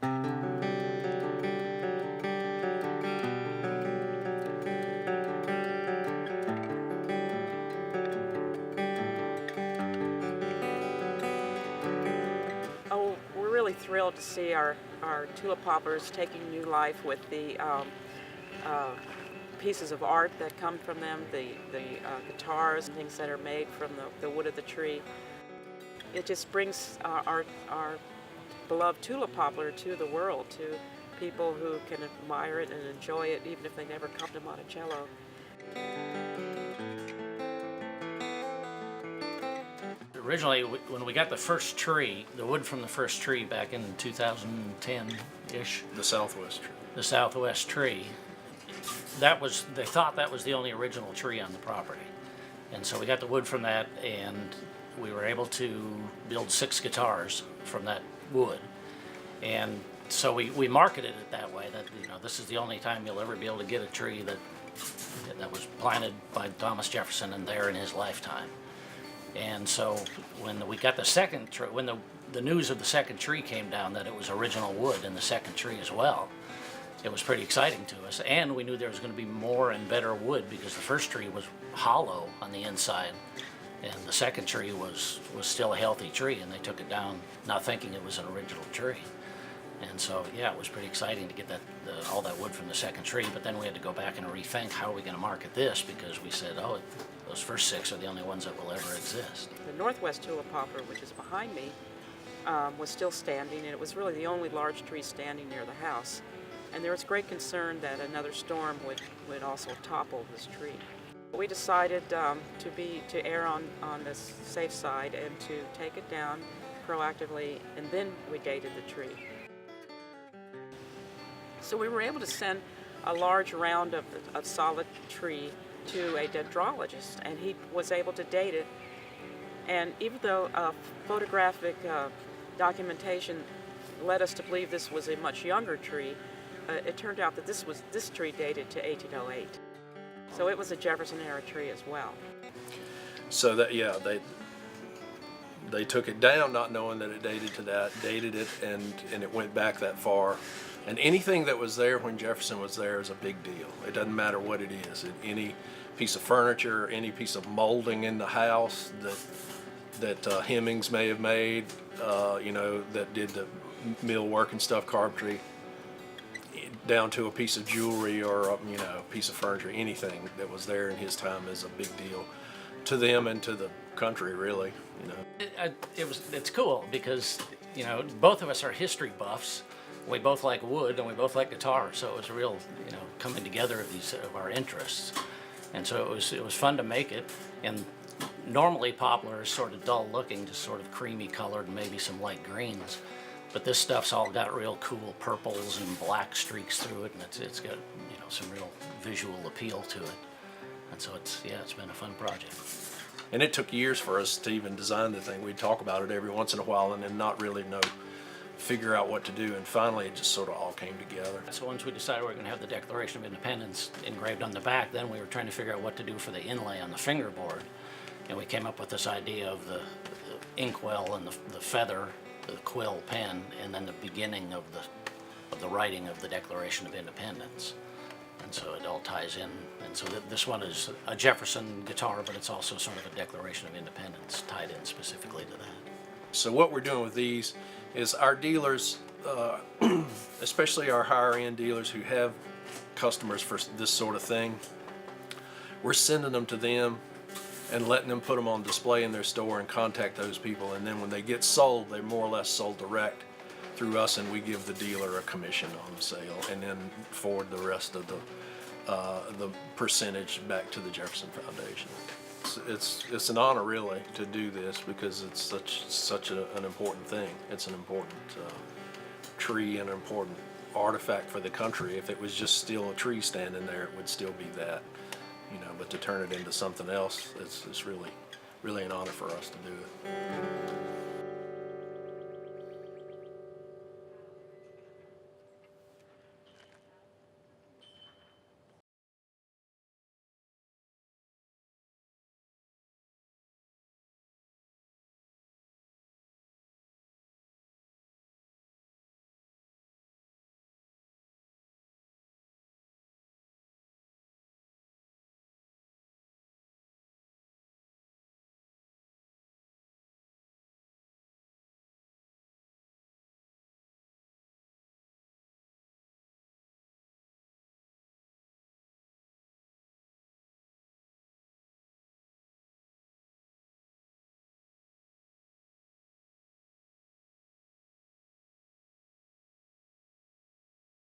Oh, we're really thrilled to see our tulip poplars taking new life with the pieces of art that come from them, the guitars and things that are made from the wood of the tree. It just brings our beloved tulip poplar to the world, to people who can admire it and enjoy it even if they never come to Monticello. Originally, when we got the first tree, the wood from the first tree back in 2010-ish, The Southwest tree. the Southwest tree, they thought that was the only original tree on the property. And so we got the wood from that, and we were able to build 6 guitars from that wood. And so we marketed it that way, that, you know, this is the only time you'll ever be able to get a tree that was planted by Thomas Jefferson and there in his lifetime. And so when we got the second tree, when the news of the second tree came down, that it was original wood in the second tree as well, it was pretty exciting to us. And we knew there was going to be more and better wood because the first tree was hollow on the inside, and the second tree was still a healthy tree, and they took it down not thinking it was an original tree. And so, yeah, it was pretty exciting to get all that wood from the second tree, but then we had to go back and rethink how are we going to market this, because we said, oh, those first 6 are the only ones that will ever exist. The Northwest tulip poplar, which is behind me, was still standing, and it was really the only large tree standing near the house. And there was great concern that another storm would also topple this tree. We decided to err on the safe side and to take it down proactively, and then we dated the tree. So we were able to send a large round of solid tree to a dendrologist, and he was able to date it. And even though photographic documentation led us to believe this was a much younger tree, it turned out that this tree dated to 1808. So it was a Jefferson era tree as well. So that, yeah, they took it down not knowing that it dated to that, dated it, and it went back that far. And anything that was there when Jefferson was there is a big deal. It doesn't matter what it is. Any piece of furniture, any piece of molding in the house that Hemmings may have made, you know, that did the millwork and stuff, carpentry, down to a piece of jewelry or you know, a piece of furniture, anything that was there in his time is a big deal to them and to the country, really. You know, It's cool because, you know, both of us are history buffs. We both like wood and we both like guitar, so it was a real, you know, coming together of our interests. And so it was fun to make it. And normally poplar is sort of dull looking, just sort of creamy colored and maybe some light greens. But this stuff's all got real cool purples and black streaks through it, and it's got, you know, some real visual appeal to it. And so it's been a fun project. and it took years for us to even design the thing. We'd talk about it every once in a while and then not really figure out what to do, and finally it just sort of all came together. So once we decided we were going to have the Declaration of Independence engraved on the back, then we were trying to figure out what to do for the inlay on the fingerboard, and we came up with this idea of the inkwell and the feather, the quill pen, and then the beginning of the writing of the Declaration of Independence. And so it all ties in. And so this one is a Jefferson guitar, but it's also sort of a Declaration of Independence tied in specifically to that. So what we're doing with these is our dealers, especially our higher end dealers who have customers for this sort of thing, we're sending them to them and letting them put them on display in their store and contact those people. And then when they get sold, they're more or less sold direct through us, and we give the dealer a commission on the sale and then forward the rest of the percentage back to the Jefferson Foundation. It's an honor really to do this because it's such an important thing. It's an important tree and an important artifact for the country. If it was just still a tree standing there, it would still be that, you know. But to turn it into something else, it's really an honor for us to do it.